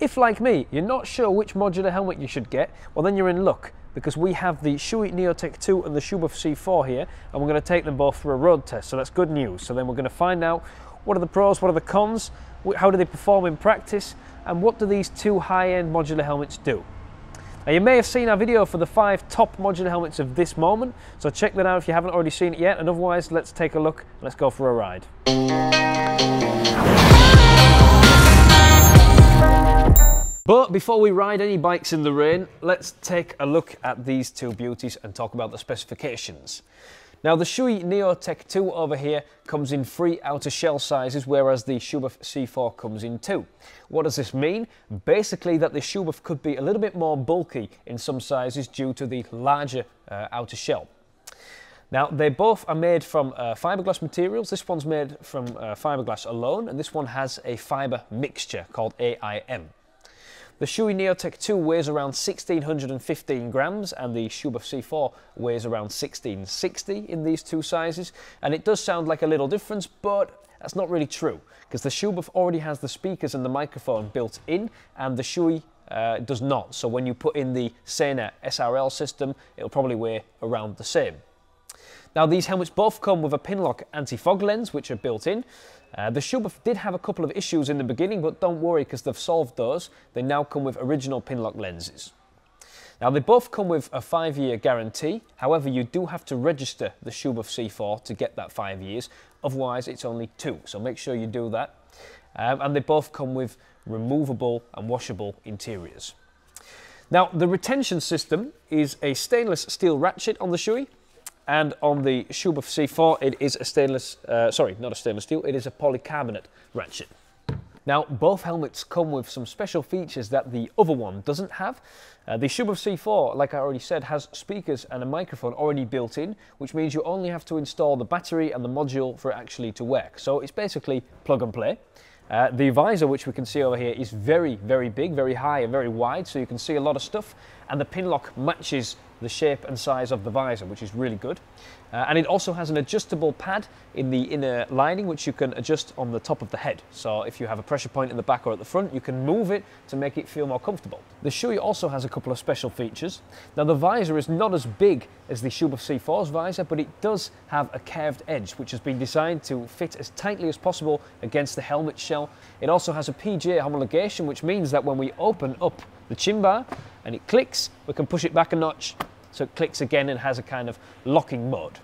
If, like me, you're not sure which modular helmet you should get, well then you're in luck, because we have the Shoei Neotec II and the Schuberth C4 here, and we're going to take them both for a road test, so that's good news. So then we're going to find out what are the pros, what are the cons, how do they perform in practice, and what do these two high-end modular helmets do. Now you may have seen our video for the 5 top modular helmets of this moment, so check that out if you haven't already seen it yet, and otherwise let's take a look and let's go for a ride. But before we ride any bikes in the rain, let's take a look at these two beauties and talk about the specifications. Now the Shoei Neotec II over here comes in 3 outer shell sizes, whereas the Schuberth C4 comes in 2. What does this mean? Basically that the Schuberth could be a little bit more bulky in some sizes due to the larger outer shell. Now they both are made from fiberglass materials. This one's made from fiberglass alone, and this one has a fiber mixture called AIM. The Shoei Neotec II weighs around 1615 grams and the Schuberth C4 weighs around 1660 in these two sizes, and it does sound like a little difference, but that's not really true because the Schuberth already has the speakers and the microphone built in and the Shoei does not. So when you put in the Sena SRL system, it'll probably weigh around the same. Now these helmets both come with a Pinlock anti-fog lens which are built in. The Schuberth did have a couple of issues in the beginning, but don't worry because they've solved those. They now come with original Pinlock lenses. Now they both come with a 5-year guarantee, however you do have to register the Schuberth C4 to get that 5 years, otherwise it's only 2, so make sure you do that. And they both come with removable and washable interiors. Now the retention system is a stainless steel ratchet on the Shoei, and on the Schuberth C4 it is a stainless, not a stainless steel, it is a polycarbonate ratchet. Now both helmets come with some special features that the other one doesn't have. The Schuberth C4, like I already said, has speakers and a microphone already built in, which means you only have to install the battery and the module for it actually to work. So it's basically plug and play. The visor, which we can see over here, is very, very big, very high and very wide, so you can see a lot of stuff, and the Pinlock matches the shape and size of the visor, which is really good. And it also has an adjustable pad in the inner lining which you can adjust on the top of the head. So if you have a pressure point in the back or at the front, you can move it to make it feel more comfortable. The Shoei also has a couple of special features. Now the visor is not as big as the Schuberth C4's visor, but it does have a curved edge which has been designed to fit as tightly as possible against the helmet shell. It also has a PJ homologation, which means that when we open up the chin bar and it clicks, we can push it back a notch so it clicks again and has a kind of locking mode.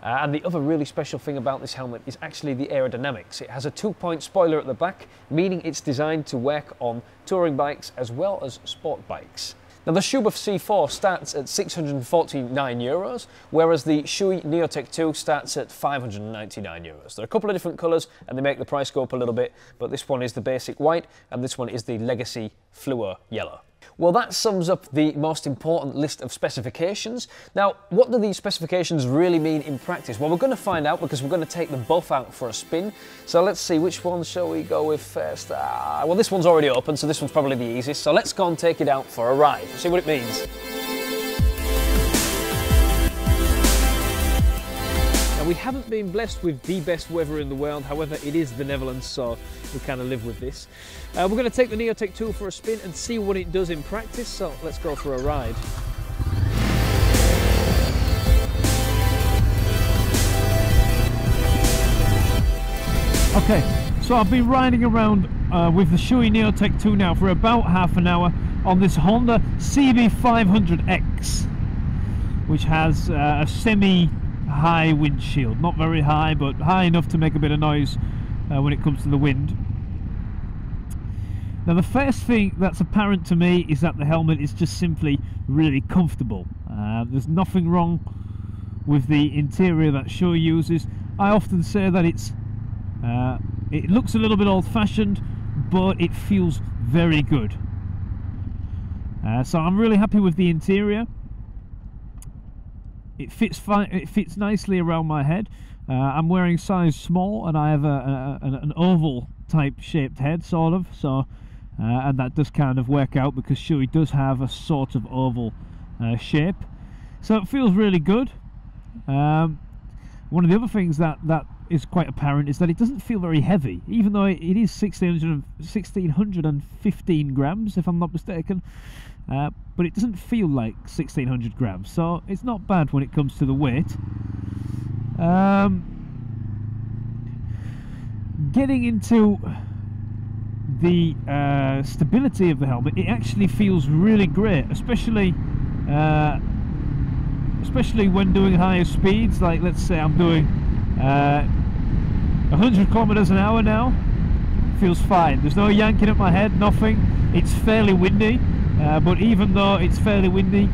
And the other really special thing about this helmet is actually the aerodynamics. It has a 2-point spoiler at the back, meaning it's designed to work on touring bikes as well as sport bikes. Now the Schuberth C4 starts at €649, whereas the Shoei Neotec II starts at €599. There are a couple of different colours and they make the price go up a little bit, but this one is the basic white and this one is the Legacy Fluor Yellow. Well, that sums up the most important list of specifications. Now, what do these specifications really mean in practice? Well, we're going to find out because we're going to take them both out for a spin. So let's see, which one shall we go with first? Well, this one's already open, so this one's probably the easiest. So let's go and take it out for a ride, see what it means. Now, we haven't been blessed with the best weather in the world, however, it is the Netherlands, so we kind of live with this. We're going to take the Neotec II for a spin and see what it does in practice, so let's go for a ride. Okay, so I've been riding around with the Shoei Neotec II now for about half an hour on this Honda CB500X, which has a semi-high windshield. Not very high, but high enough to make a bit of noise when it comes to the wind. Now the first thing that's apparent to me is that the helmet is just simply really comfortable. There's nothing wrong with the interior that Shoei uses. I often say that it looks a little bit old-fashioned, but it feels very good. So I'm really happy with the interior. It fits fine. It fits nicely around my head. I'm wearing size small, and I have an oval type shaped head, sort of. So. And that does kind of work out because Shoei does have a sort of oval shape, so it feels really good. One of the other things that is quite apparent is that it doesn't feel very heavy, even though it is 1615 grams, if I'm not mistaken. But it doesn't feel like 1600 grams, so it's not bad when it comes to the weight. Getting into the stability of the helmet, it actually feels really great, especially when doing higher speeds. Like, let's say I'm doing 100 kilometers an hour now. Feels fine. There's no yanking at my head, nothing. It's fairly windy, but even though it's fairly windy,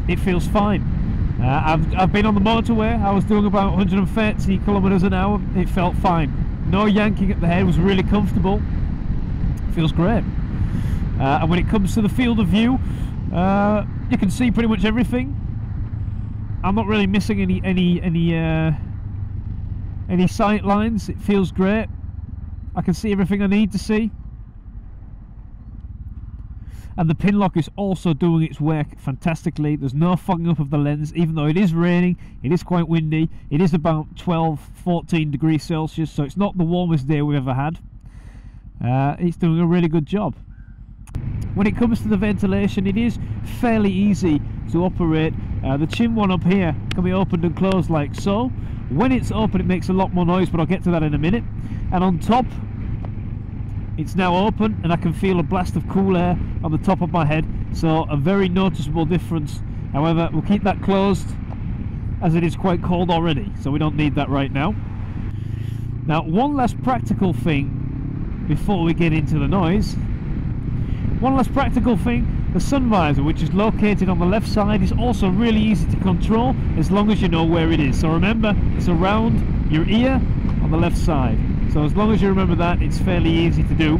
it feels fine. I've been on the motorway. I was doing about 130 kilometers an hour. It felt fine. No yanking at the head. Was really comfortable. Feels great. And when it comes to the field of view, you can see pretty much everything. I'm not really missing any sight lines. It feels great. I can see everything I need to see. And the Pinlock is also doing its work fantastically. There's no fogging up of the lens, even though it is raining, it is quite windy. It is about 12-14 degrees Celsius, so it's not the warmest day we've ever had. It's doing a really good job. When it comes to the ventilation, it is fairly easy to operate. The chin one up here can be opened and closed like so. When it's open, it makes a lot more noise, but I'll get to that in a minute. And on top, it's now open, and I can feel a blast of cool air on the top of my head, so a very noticeable difference. However, we'll keep that closed, as it is quite cold already, so we don't need that right now. Now, one last practical thing before we get into the noise. One last practical thing, the sun visor, which is located on the left side, is also really easy to control as long as you know where it is. So remember, it's around your ear on the left side. So as long as you remember that, it's fairly easy to do.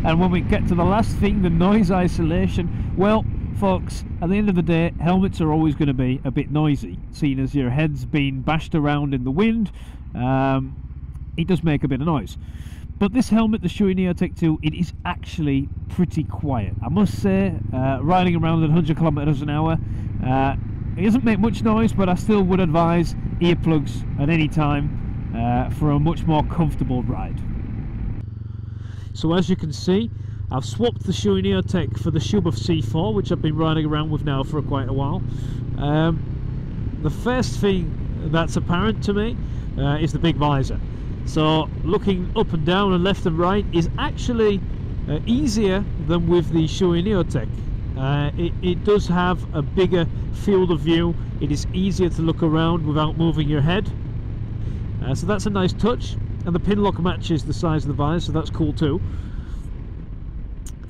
And when we get to the last thing, the noise isolation, well, folks, at the end of the day, helmets are always going to be a bit noisy. Seeing as your head's been bashed around in the wind, it does make a bit of noise. But this helmet, the Shoei Neotec II, it is actually pretty quiet. I must say, riding around at 100 kilometers an hour, it doesn't make much noise, but I still would advise earplugs at any time for a much more comfortable ride. So as you can see, I've swapped the Shoei Neotec for the Schuberth C4, which I've been riding around with now for quite a while. The first thing that's apparent to me is the big visor. So looking up and down and left and right is actually easier than with the Shoei Neotec. It does have a bigger field of view. It is easier to look around without moving your head. So that's a nice touch. And the Pinlock matches the size of the visor, so that's cool too.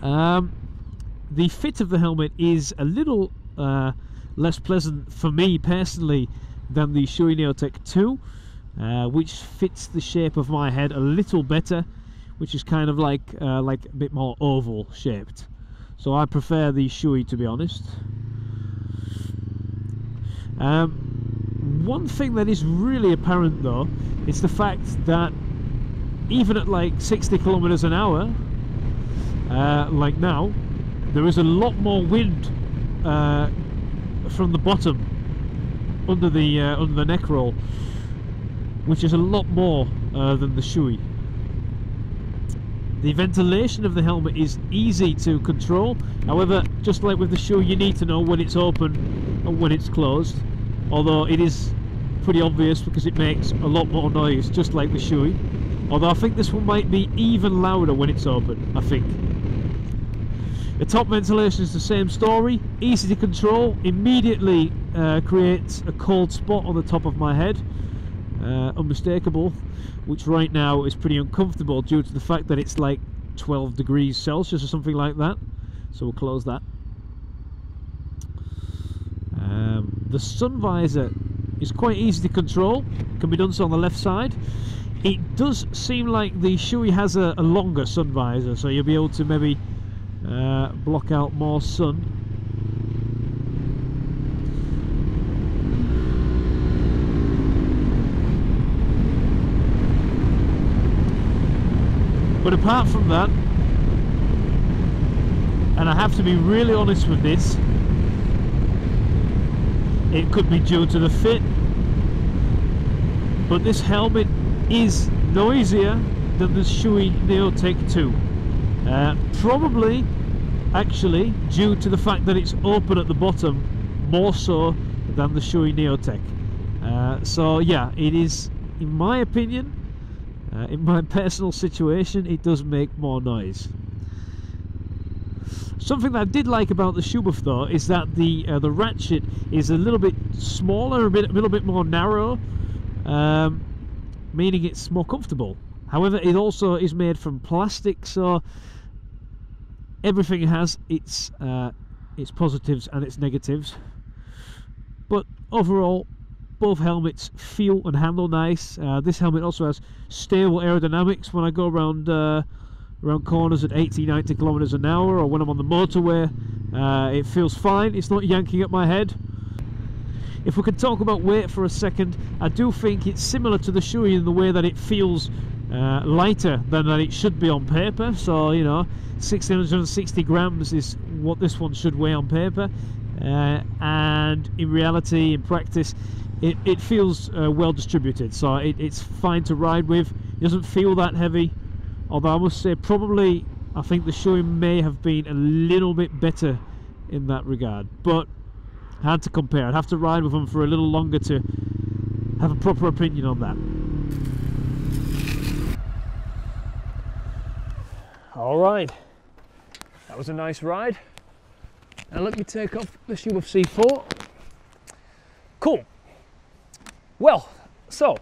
The fit of the helmet is a little less pleasant for me personally than the Shoei Neotec II. Which fits the shape of my head a little better, which is kind of like a bit more oval shaped. So I prefer the Shoei, to be honest. One thing that is really apparent though is the fact that even at like 60 kilometers an hour, like now, there is a lot more wind from the bottom under the neck roll, which is a lot more than the Shoei. The ventilation of the helmet is easy to control. However, just like with the Shoei, you need to know when it's open and when it's closed. Although it is pretty obvious because it makes a lot more noise, just like the Shoei. Although I think this one might be even louder when it's open, I think. The top ventilation is the same story, easy to control, immediately creates a cold spot on the top of my head. Unmistakable, which right now is pretty uncomfortable due to the fact that it's like 12 degrees Celsius or something like that. So we'll close that. The sun visor is quite easy to control, can be done so on the left side. It does seem like the Shoei has a longer sun visor, so you'll be able to maybe block out more sun. But apart from that, and I have to be really honest with this, it could be due to the fit, but this helmet is noisier than the Shoei Neotec II. Probably actually due to the fact that it's open at the bottom more so than the Shoei Neotec. So yeah, it is, in my opinion, in my personal situation, it does make more noise. Something that I did like about the Schuberth though is that the ratchet is a little bit smaller, a little bit more narrow, meaning it's more comfortable. However, it also is made from plastic, so everything has its positives and its negatives. But overall, both helmets feel and handle nice. This helmet also has stable aerodynamics when I go around corners at 80-90 kilometers an hour, or when I'm on the motorway. It feels fine. It's not yanking at my head. If we could talk about weight for a second, I do think it's similar to the Shoei in the way that it feels lighter than that it should be on paper. So, you know, 660 grams is what this one should weigh on paper, and in reality, in practice, it feels well distributed, so it's fine to ride with. It doesn't feel that heavy, although I must say probably I think the Shoei may have been a little bit better in that regard, but hard to compare. I'd have to ride with them for a little longer to have a proper opinion on that. All right, that was a nice ride. Now let me take off the Schuberth C4. Cool. Well, so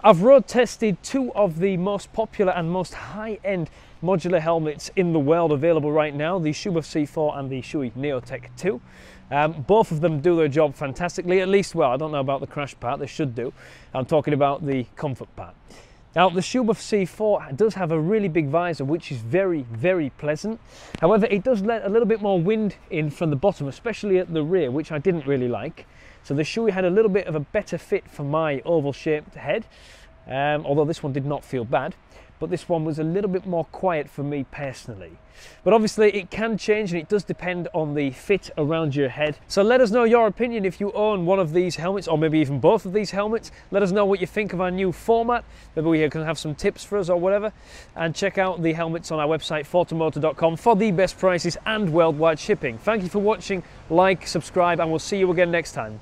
I've road tested two of the most popular and most high-end modular helmets in the world available right now, the Schuberth C4 and the Shoei Neotec II. Both of them do their job fantastically, at least, well, I don't know about the crash part, they should do. I'm talking about the comfort part. Now, the Schuberth C4 does have a really big visor, which is very, very pleasant. However, it does let a little bit more wind in from the bottom, especially at the rear, which I didn't really like. So the Shoei had a little bit of a better fit for my oval-shaped head, although this one did not feel bad. But this one was a little bit more quiet for me personally. But obviously it can change, and it does depend on the fit around your head. So let us know your opinion if you own one of these helmets, or maybe even both of these helmets. Let us know what you think of our new format. Maybe we can have some tips for us or whatever. And check out the helmets on our website, FortaMoto.com, for the best prices and worldwide shipping. Thank you for watching, like, subscribe, and we'll see you again next time.